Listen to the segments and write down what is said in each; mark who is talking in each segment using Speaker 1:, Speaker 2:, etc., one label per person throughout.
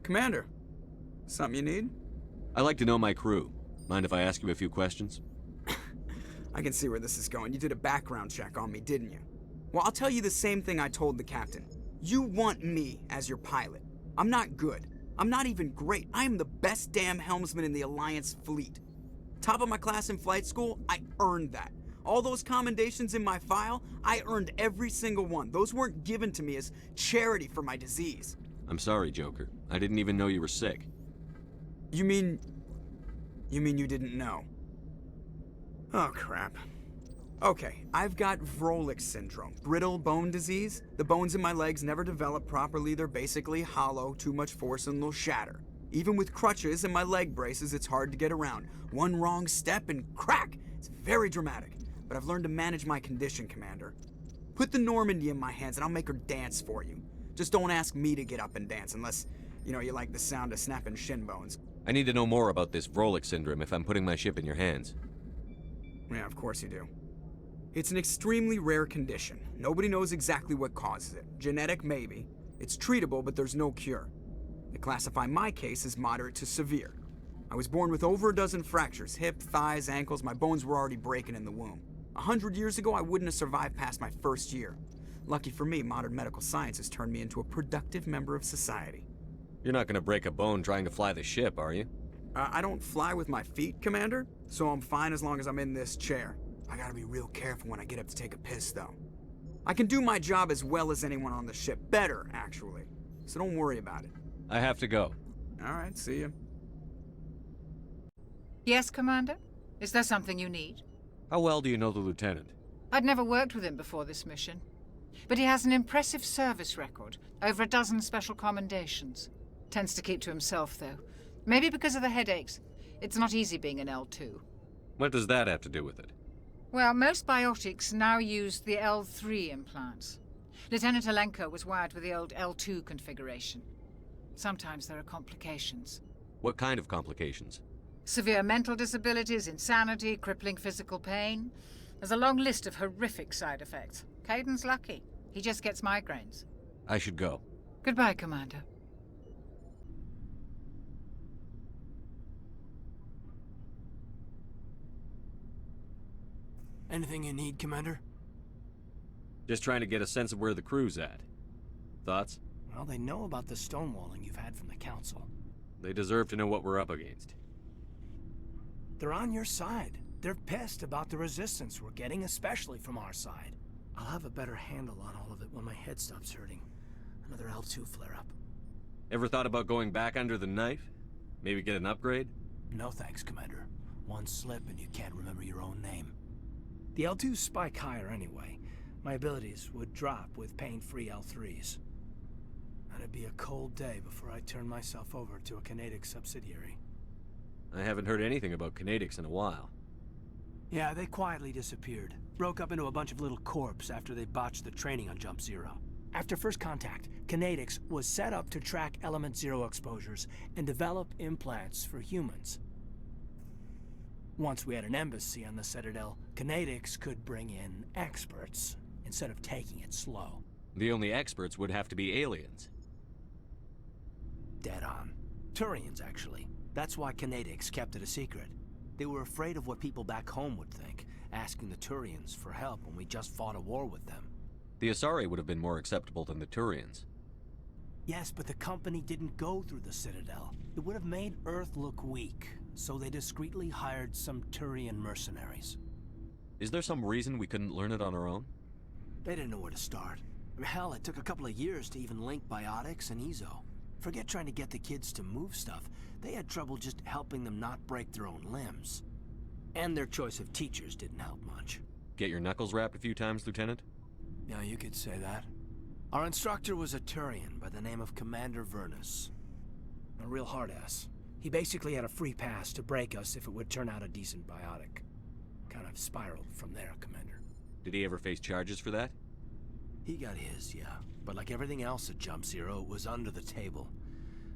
Speaker 1: Commander, something you need?
Speaker 2: I like to know my crew. Mind if I ask you a few questions?
Speaker 1: I can see where this is going. You did a background check on me, didn't you? Well, I'll tell you the same thing I told the captain. You want me as your pilot. I'm not good. I'm not even great. I am the best damn helmsman in the Alliance fleet. Top of my class in flight school, I earned that. All those commendations in my file, I earned every single one. Those weren't given to me as charity for my disease.
Speaker 2: I'm sorry, Joker. I didn't even know you were sick.
Speaker 1: You mean you didn't know? Oh, crap. Okay, I've got Vrolik syndrome, brittle bone disease. The bones in my legs never develop properly. They're basically hollow, too much force and they'll shatter. Even with crutches and my leg braces, it's hard to get around. One wrong step and crack! It's very dramatic. But I've learned to manage my condition, Commander. Put the Normandy in my hands and I'll make her dance for you. Just don't ask me to get up and dance unless, you like the sound of snapping shin bones.
Speaker 2: I need to know more about this Vrolik syndrome if I'm putting my ship in your hands.
Speaker 1: Yeah, of course you do. It's an extremely rare condition. Nobody knows exactly what causes it. Genetic, maybe. It's treatable, but there's no cure. They classify my case as moderate to severe. I was born with over a dozen fractures, hip, thighs, ankles. My bones were already breaking in the womb. 100 years ago, I wouldn't have survived past my first year. Lucky for me, modern medical science has turned me into a productive member of society.
Speaker 2: You're not gonna break a bone trying to fly the ship, are you?
Speaker 1: I don't fly with my feet, Commander, so I'm fine as long as I'm in this chair. I gotta be real careful when I get up to take a piss, though. I can do my job as well as anyone on the ship. Better, actually. So don't worry about it.
Speaker 2: I have to go.
Speaker 1: All right, see ya.
Speaker 3: Yes, Commander? Is there something you need?
Speaker 2: How well do you know the Lieutenant?
Speaker 3: I'd never worked with him before this mission. But he has an impressive service record. Over a dozen special commendations. Tends to keep to himself, though. Maybe because of the headaches. It's not easy being an L2.
Speaker 2: What does that have to do with it?
Speaker 3: Well, most biotics now use the L3 implants. Lieutenant Alenko was wired with the old L2 configuration. Sometimes there are complications.
Speaker 2: What kind of complications?
Speaker 3: Severe mental disabilities, insanity, crippling physical pain. There's a long list of horrific side effects. Kaidan's lucky. He just gets migraines.
Speaker 2: I should go.
Speaker 3: Goodbye, Commander.
Speaker 4: Anything you need, Commander?
Speaker 2: Just trying to get a sense of where the crew's at. Thoughts?
Speaker 4: Well, they know about the stonewalling you've had from the Council.
Speaker 2: They deserve to know what we're up against.
Speaker 4: They're on your side. They're pissed about the resistance we're getting, especially from our side. I'll have a better handle on all of it when my head stops hurting. Another L2 flare-up.
Speaker 2: Ever thought about going back under the knife? Maybe get an upgrade?
Speaker 4: No thanks, Commander. One slip and you can't remember your own name. The L2s spike higher anyway. My abilities would drop with pain-free L3s. And it'd be a cold day before I turn myself over to a Canadic subsidiary.
Speaker 2: I haven't heard anything about Canadics in a while.
Speaker 4: Yeah, they quietly disappeared. Broke up into a bunch of little corps after they botched the training on Jump Zero. After first contact, Canadics was set up to track Element Zero exposures and develop implants for humans. Once we had an embassy on the Citadel, Canadics could bring in experts instead of taking it slow.
Speaker 2: The only experts would have to be aliens.
Speaker 4: Dead on. Turians, actually. That's why Canadics kept it a secret. They were afraid of what people back home would think, asking the Turians for help when we just fought a war with them.
Speaker 2: The Asari would have been more acceptable than the Turians.
Speaker 4: Yes, but the company didn't go through the Citadel. It would have made Earth look weak, so they discreetly hired some Turian mercenaries.
Speaker 2: Is there some reason we couldn't learn it on our own?
Speaker 4: They didn't know where to start. Hell, it took a couple of years to even link biotics and Ezo. Forget trying to get the kids to move stuff. They had trouble just helping them not break their own limbs. And their choice of teachers didn't help much.
Speaker 2: Get your knuckles rapped a few times, Lieutenant?
Speaker 4: Yeah, you could say that. Our instructor was a Turian by the name of Commander Vernus. A real hard-ass. He basically had a free pass to break us if it would turn out a decent biotic. Kind of spiraled from there, Commander.
Speaker 2: Did he ever face charges for that?
Speaker 4: He got his, yeah. But like everything else at Jump Zero, it was under the table.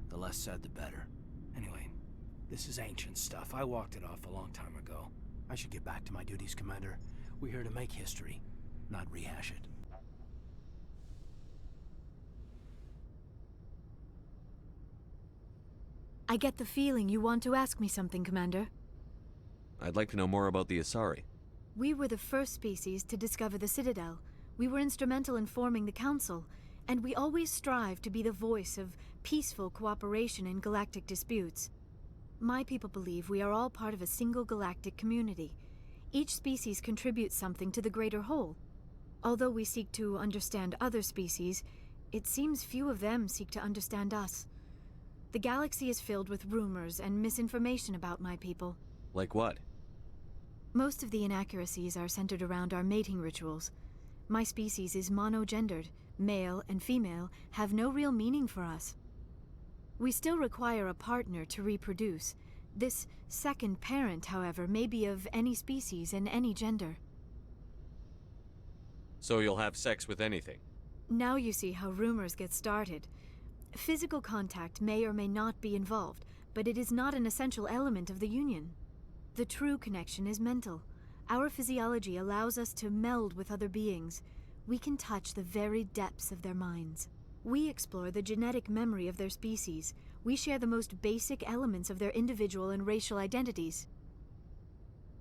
Speaker 4: The less said, the better. Anyway, this is ancient stuff. I walked it off a long time ago. I should get back to my duties, Commander. We're here to make history, not rehash it.
Speaker 5: I get the feeling you want to ask me something, Commander.
Speaker 2: I'd like to know more about the Asari.
Speaker 5: We were the first species to discover the Citadel. We were instrumental in forming the Council, and we always strive to be the voice of peaceful cooperation in galactic disputes. My people believe we are all part of a single galactic community. Each species contributes something to the greater whole. Although we seek to understand other species, it seems few of them seek to understand us. The galaxy is filled with rumors and misinformation about my people.
Speaker 2: Like what?
Speaker 5: Most of the inaccuracies are centered around our mating rituals. My species is monogendered. Male and female have no real meaning for us. We still require a partner to reproduce. This second parent, however, may be of any species and any gender.
Speaker 2: So you'll have sex with anything?
Speaker 5: Now you see how rumors get started. Physical contact may or may not be involved, but it is not an essential element of the union. The true connection is mental. Our physiology allows us to meld with other beings. We can touch the very depths of their minds. We explore the genetic memory of their species. We share the most basic elements of their individual and racial identities.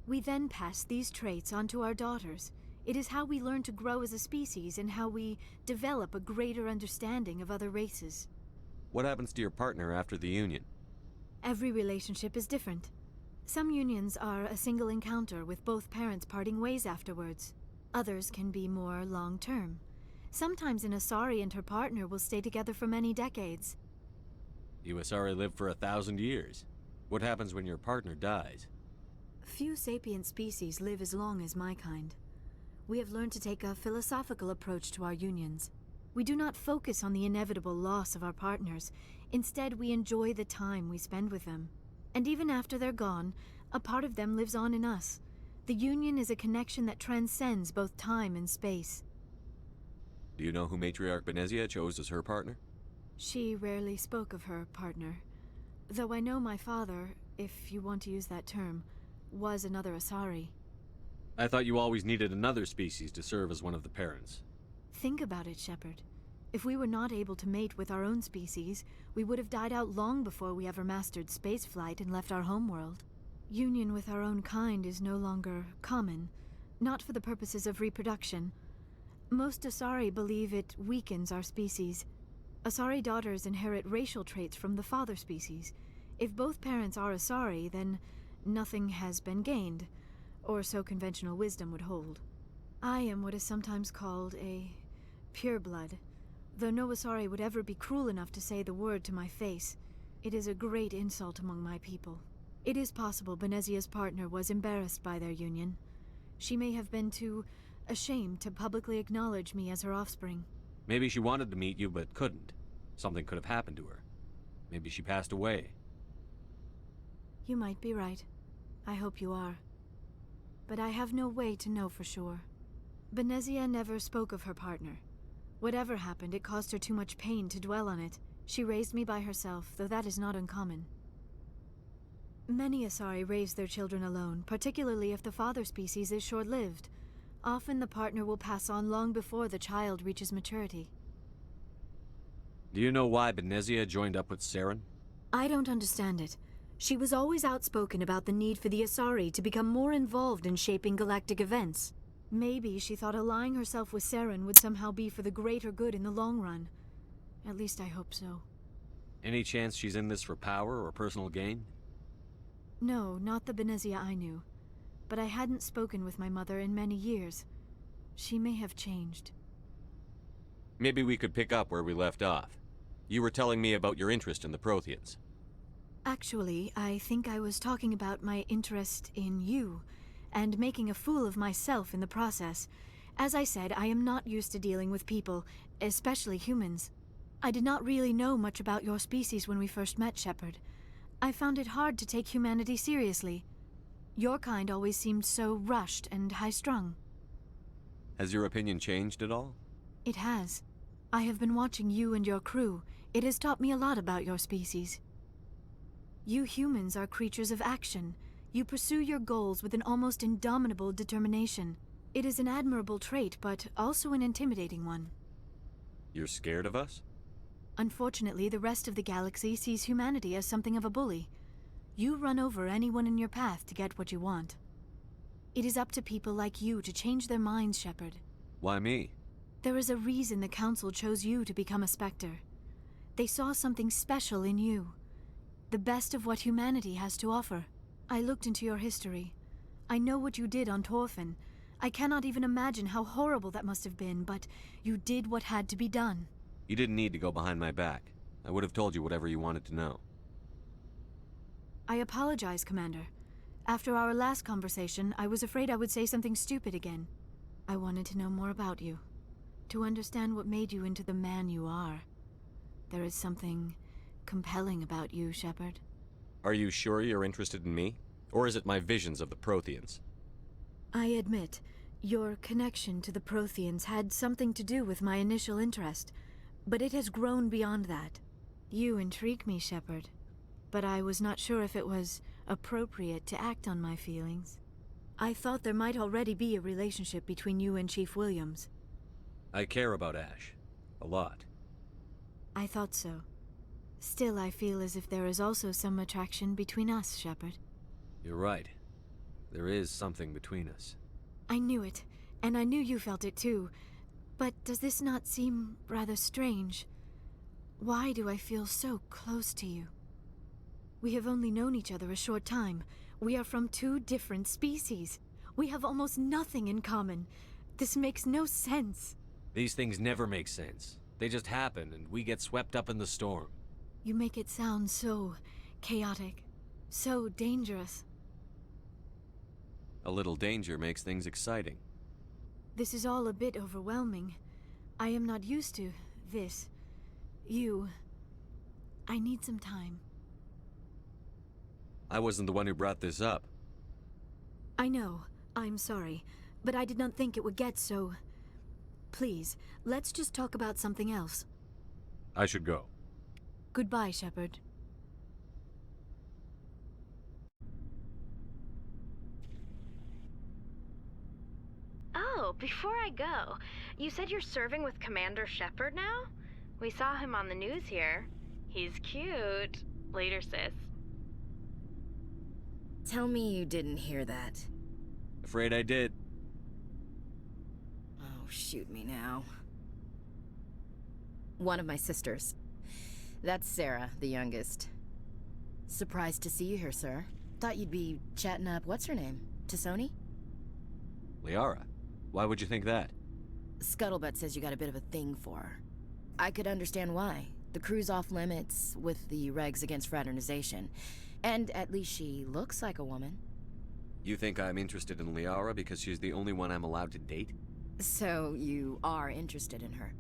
Speaker 5: We then pass these traits on to our daughters. It is how we learn to grow as a species and how we develop a greater understanding of other races.
Speaker 2: What happens to your partner after the union?
Speaker 5: Every relationship is different. Some unions are a single encounter with both parents parting ways afterwards. Others can be more long-term. Sometimes an Asari and her partner will stay together for many decades.
Speaker 2: You Asari live for 1,000 years. What happens when your partner dies?
Speaker 5: Few sapient species live as long as my kind. We have learned to take a philosophical approach to our unions. We do not focus on the inevitable loss of our partners. Instead, we enjoy the time we spend with them. And even after they're gone, a part of them lives on in us. The union is a connection that transcends both time and space.
Speaker 2: Do you know who Matriarch Benezia chose as her partner?
Speaker 5: She rarely spoke of her partner. Though I know my father, if you want to use that term, was another Asari.
Speaker 2: I thought you always needed another species to serve as one of the parents.
Speaker 5: Think about it, Shepard. If we were not able to mate with our own species, we would have died out long before we ever mastered spaceflight and left our homeworld. Union with our own kind is no longer common, not for the purposes of reproduction. Most Asari believe it weakens our species. Asari daughters inherit racial traits from the father species. If both parents are Asari, then nothing has been gained, or so conventional wisdom would hold. I am what is sometimes called a pureblood, though no Asari would ever be cruel enough to say the word to my face. It is a great insult among my people. It is possible Benezia's partner was embarrassed by their union. She may have been too ashamed to publicly acknowledge me as her offspring.
Speaker 2: Maybe she wanted to meet you but couldn't. Something could have happened to her. Maybe she passed away.
Speaker 5: You might be right. I hope you are. But I have no way to know for sure. Benezia never spoke of her partner. Whatever happened, it caused her too much pain to dwell on it. She raised me by herself, though that is not uncommon. Many Asari raise their children alone, particularly if the father species is short-lived. Often the partner will pass on long before the child reaches maturity.
Speaker 2: Do you know why Benezia joined up with Saren?
Speaker 5: I don't understand it. She was always outspoken about the need for the Asari to become more involved in shaping galactic events. Maybe she thought allying herself with Saren would somehow be for the greater good in the long run. At least I hope so.
Speaker 2: Any chance she's in this for power or personal gain?
Speaker 5: No, not the Benezia I knew. But I hadn't spoken with my mother in many years. She may have changed.
Speaker 2: Maybe we could pick up where we left off. You were telling me about your interest in the Protheans.
Speaker 5: Actually, I think I was talking about my interest in you, and making a fool of myself in the process. As I said, I am not used to dealing with people, especially humans. I did not really know much about your species when we first met, Shepard. I found it hard to take humanity seriously. Your kind always seemed so rushed and high-strung.
Speaker 2: Has your opinion changed at all?
Speaker 5: It has. I have been watching you and your crew. It has taught me a lot about your species. You humans are creatures of action. You pursue your goals with an almost indomitable determination. It is an admirable trait, but also an intimidating one.
Speaker 2: You're scared of us?
Speaker 5: Unfortunately, the rest of the galaxy sees humanity as something of a bully. You run over anyone in your path to get what you want. It is up to people like you to change their minds, Shepard.
Speaker 2: Why me?
Speaker 5: There is a reason the Council chose you to become a Spectre. They saw something special in you. The best of what humanity has to offer. I looked into your history. I know what you did on Torfin. I cannot even imagine how horrible that must have been, but you did what had to be done.
Speaker 2: You didn't need to go behind my back. I would have told you whatever you wanted to know.
Speaker 5: I apologize, Commander. After our last conversation, I was afraid I would say something stupid again. I wanted to know more about you. To understand what made you into the man you are. There is something compelling about you, Shepard.
Speaker 2: Are you sure you're interested in me? Or is it my visions of the Protheans?
Speaker 5: I admit, your connection to the Protheans had something to do with my initial interest, but it has grown beyond that. You intrigue me, Shepard, but I was not sure if it was appropriate to act on my feelings. I thought there might already be a relationship between you and Chief Williams.
Speaker 2: I care about Ash. A lot.
Speaker 5: I thought so. Still, I feel as if there is also some attraction between us, Shepard.
Speaker 2: You're right. There is something between us.
Speaker 5: I knew it, and I knew you felt it too. But does this not seem rather strange? Why do I feel so close to you? We have only known each other a short time. We are from two different species. We have almost nothing in common. This makes no sense.
Speaker 2: These things never make sense. They just happen, and we get swept up in the storm.
Speaker 5: You make it sound so chaotic, so dangerous.
Speaker 2: A little danger makes things exciting.
Speaker 5: This is all a bit overwhelming. I am not used to this. You. I need some time.
Speaker 2: I wasn't the one who brought this up.
Speaker 5: I know. I'm sorry. But I did not think it would get so... Please, let's just talk about something else.
Speaker 2: I should go.
Speaker 5: Goodbye, Shepard.
Speaker 6: Oh, before I go, you said you're serving with Commander Shepard now? We saw him on the news here. He's cute. Later, sis.
Speaker 7: Tell me you didn't hear that.
Speaker 2: Afraid I did.
Speaker 7: Oh, shoot me now. One of my sisters. That's Sarah, the youngest. Surprised to see you here, sir. Thought you'd be chatting up what's her name? T'Soni?
Speaker 2: Liara, why would you think that?
Speaker 7: Scuttlebutt says you got a bit of a thing for her. I could understand why. The crew's off limits with the regs against fraternization. And at least she looks like a woman.
Speaker 2: You think I'm interested in Liara because she's the only one I'm allowed to date?
Speaker 7: So you are interested in her.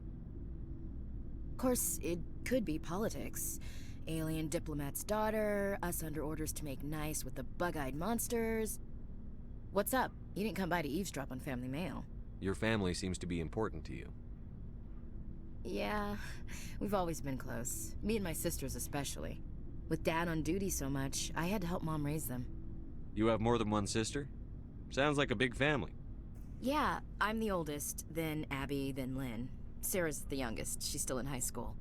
Speaker 7: Of course, it could be politics. Alien diplomat's daughter, us under orders to make nice with the bug-eyed monsters. What's up? You didn't come by to eavesdrop on Family Mail.
Speaker 2: Your family seems to be important to you.
Speaker 7: Yeah, we've always been close. Me and my sisters especially. With Dad on duty so much, I had to help Mom raise them.
Speaker 2: You have more than one sister? Sounds like a big family.
Speaker 7: Yeah, I'm the oldest, then Abby, then Lynn. Sarah's the youngest. She's still in high school.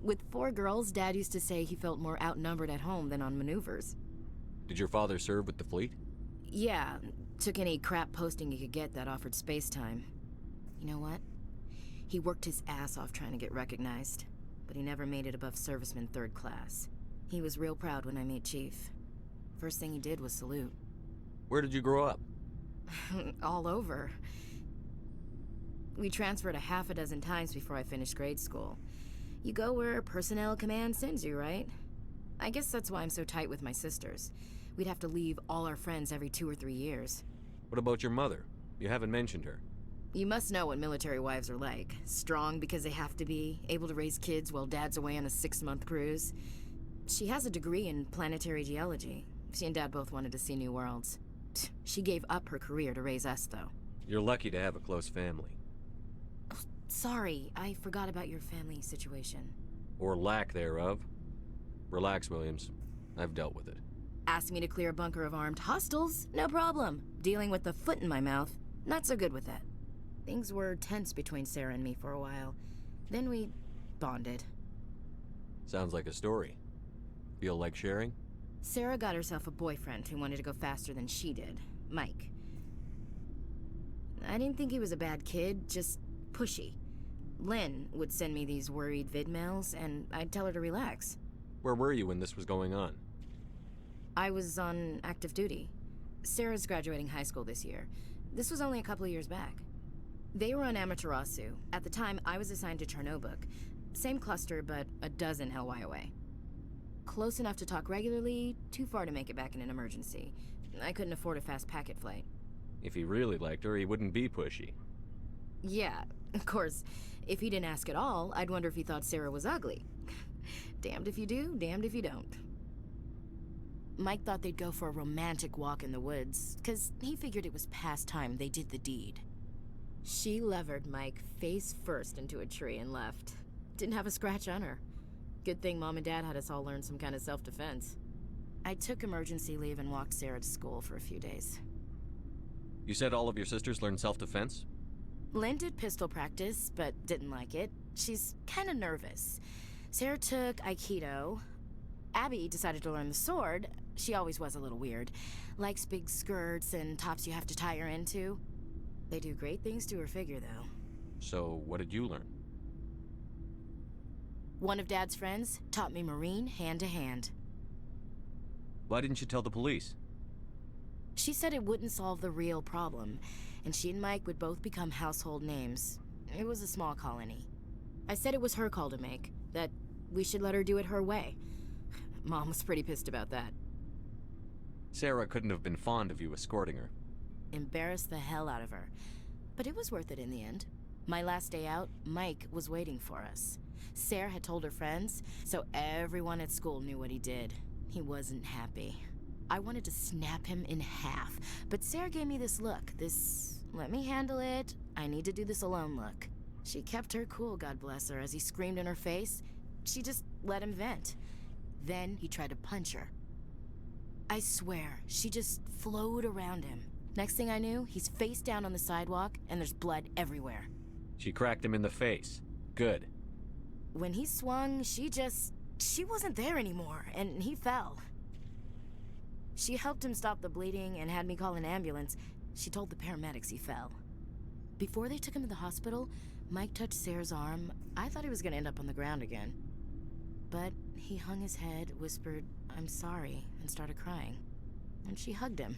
Speaker 7: With 4 girls, Dad used to say he felt more outnumbered at home than on maneuvers.
Speaker 2: Did your father serve with the fleet?
Speaker 7: Yeah, took any crap posting he could get that offered space time. You know what? He worked his ass off trying to get recognized, but he never made it above serviceman 3rd class. He was real proud when I made Chief. First thing he did was salute.
Speaker 2: Where did you grow up?
Speaker 7: All over. We transferred a half a dozen times before I finished grade school. You go where personnel command sends you, right? I guess that's why I'm so tight with my sisters. We'd have to leave all our friends every 2 or 3 years.
Speaker 2: What about your mother? You haven't mentioned her.
Speaker 7: You must know what military wives are like. Strong because they have to be, able to raise kids while Dad's away on a 6-month cruise. She has a degree in planetary geology. She and Dad both wanted to see new worlds. She gave up her career to raise us, though.
Speaker 2: You're lucky to have a close family.
Speaker 7: Oh, sorry, I forgot about your family situation.
Speaker 2: Or lack thereof. Relax, Williams. I've dealt with it.
Speaker 7: Asked me to clear a bunker of armed hostiles? No problem. Dealing with the foot in my mouth? Not so good with that. Things were tense between Sarah and me for a while. Then we bonded.
Speaker 2: Sounds like a story. Feel like sharing?
Speaker 7: Sarah got herself a boyfriend who wanted to go faster than she did, Mike. I didn't think he was a bad kid, just pushy. Lynn would send me these worried vid mails, and I'd tell her to relax.
Speaker 2: Where were you when this was going on?
Speaker 7: I was on active duty. Sarah's graduating high school this year. This was only a couple of years back. They were on Amaterasu. At the time, I was assigned to Chernobog. Same cluster, but a dozen LY away. Close enough to talk regularly, too far to make it back in an emergency. I couldn't afford a fast packet flight.
Speaker 2: If he really liked her, he wouldn't be pushy.
Speaker 7: Yeah, of course. If he didn't ask at all, I'd wonder if he thought Sarah was ugly. Damned if you do, damned if you don't. Mike thought they'd go for a romantic walk in the woods, 'cause he figured it was past time they did the deed. She levered Mike face first into a tree and left. Didn't have a scratch on her. Good thing Mom and Dad had us all learn some kind of self-defense. I took emergency leave and walked Sarah to school for a few days.
Speaker 2: You said all of your sisters learned self-defense?
Speaker 7: Lynn did pistol practice, but didn't like it. She's kind of nervous. Sarah took Aikido. Abby decided to learn the sword. She always was a little weird. Likes big skirts and tops you have to tie her into. They do great things to her figure, though.
Speaker 2: So, what did you learn?
Speaker 7: One of Dad's friends taught me Marine hand-to-hand.
Speaker 2: Why didn't you tell the police?
Speaker 7: She said it wouldn't solve the real problem, and she and Mike would both become household names. It was a small colony. I said it was her call to make, that we should let her do it her way. Mom was pretty pissed about that.
Speaker 2: Sarah couldn't have been fond of you escorting her.
Speaker 7: Embarrassed the hell out of her. But it was worth it in the end. My last day out, Mike was waiting for us. Sarah had told her friends, so everyone at school knew what he did. He wasn't happy. I wanted to snap him in half, but Sarah gave me this look, this let me handle it, I need to do this alone look. She kept her cool, God bless her, as he screamed in her face. She just let him vent. Then he tried to punch her. I swear, she just flowed around him. Next thing I knew, he's face down on the sidewalk, and there's blood everywhere.
Speaker 2: She cracked him in the face. Good.
Speaker 7: When he swung, she wasn't there anymore, and he fell. She helped him stop the bleeding and had me call an ambulance. She told the paramedics he fell. Before they took him to the hospital, Mike touched Sarah's arm. I thought he was gonna end up on the ground again. But he hung his head, whispered, "I'm sorry," and started crying. And she hugged him.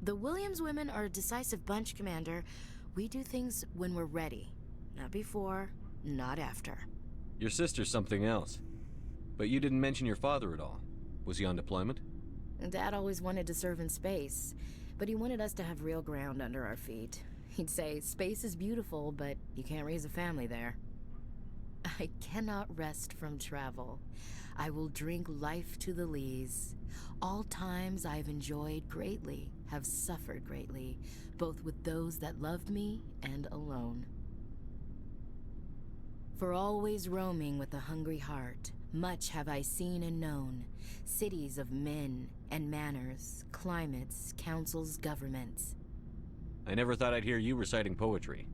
Speaker 7: The Williams women are a decisive bunch, Commander. We do things when we're ready. Not before, not after.
Speaker 2: Your sister's something else. But you didn't mention your father at all. Was he on deployment?
Speaker 7: Dad always wanted to serve in space, but he wanted us to have real ground under our feet. He'd say, space is beautiful, but you can't raise a family there. I cannot rest from travel. I will drink life to the lees. All times I've enjoyed greatly, have suffered greatly, both with those that loved me and alone. For always roaming with a hungry heart, much have I seen and known, cities of men and manners, climates, councils, governments.
Speaker 2: I never thought I'd hear you reciting poetry.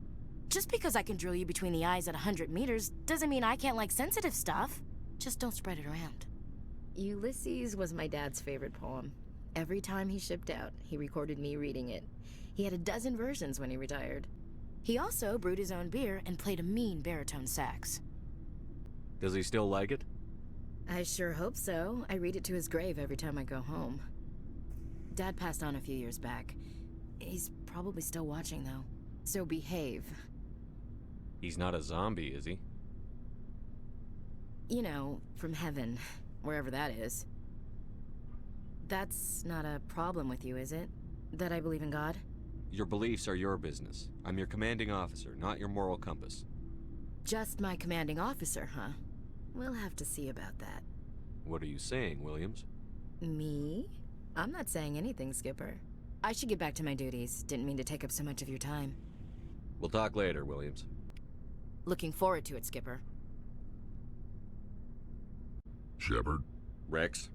Speaker 7: Just because I can drill you between the eyes at 100 meters doesn't mean I can't like sensitive stuff. Just don't spread it around. Ulysses was my dad's favorite poem. Every time he shipped out, he recorded me reading it. He had a dozen versions when he retired. He also brewed his own beer and played a mean baritone sax.
Speaker 2: Does he still like it?
Speaker 7: I sure hope so. I read it to his grave every time I go home. Dad passed on a few years back. He's probably still watching, though. So behave.
Speaker 2: He's not a zombie, is he?
Speaker 7: You know, from heaven, wherever that is. That's not a problem with you, is it? That I believe in God?
Speaker 2: Your beliefs are your business. I'm your commanding officer, not your moral compass.
Speaker 7: Just my commanding officer, huh? We'll have to see about that.
Speaker 2: What are you saying, Williams?
Speaker 7: Me? I'm not saying anything, Skipper. I should get back to my duties. Didn't mean to take up so much of your time.
Speaker 2: We'll talk later, Williams.
Speaker 7: Looking forward to it, Skipper.
Speaker 8: Shepard?
Speaker 2: Rex?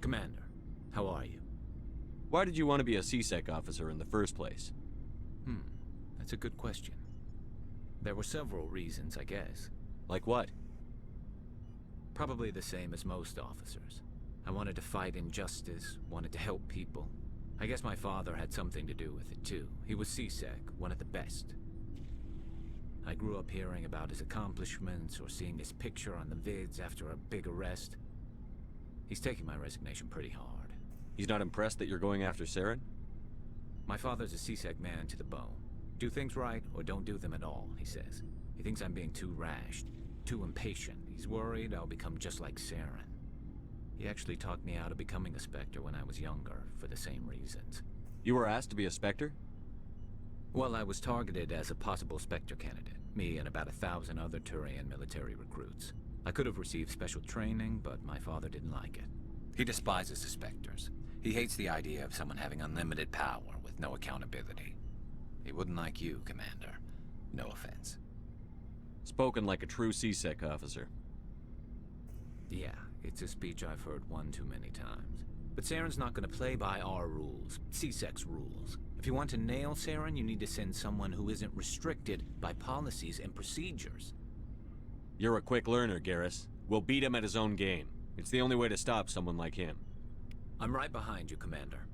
Speaker 9: Commander, how are you?
Speaker 2: Why did you want to be a CSEC officer in the first place?
Speaker 9: That's a good question. There were several reasons, I guess.
Speaker 2: Like what?
Speaker 9: Probably the same as most officers. I wanted to fight injustice, wanted to help people. I guess my father had something to do with it too. He was CSEC, one of the best. I grew up hearing about his accomplishments or seeing his picture on the vids after a big arrest. He's taking my resignation pretty hard.
Speaker 2: He's not impressed that you're going after Saren?
Speaker 9: My father's a CSEC man to the bone. Do things right or don't do them at all, he says. He thinks I'm being too rash, too impatient. He's worried I'll become just like Saren. He actually talked me out of becoming a Spectre when I was younger, for the same reasons.
Speaker 2: You were asked to be a Spectre?
Speaker 9: Well, I was targeted as a possible Spectre candidate. Me and about 1,000 other Turian military recruits. I could have received special training, but my father didn't like it.
Speaker 8: He despises the Spectres. He hates the idea of someone having unlimited power with no accountability. He wouldn't like you, Commander. No offense.
Speaker 2: Spoken like a true CSEC officer.
Speaker 9: Yeah, it's a speech I've heard one too many times. But Saren's not going to play by our rules, CSEC's rules. If you want to nail Saren, you need to send someone who isn't restricted by policies and procedures.
Speaker 2: You're a quick learner, Garrus. We'll beat him at his own game. It's the only way to stop someone like him.
Speaker 9: I'm right behind you, Commander.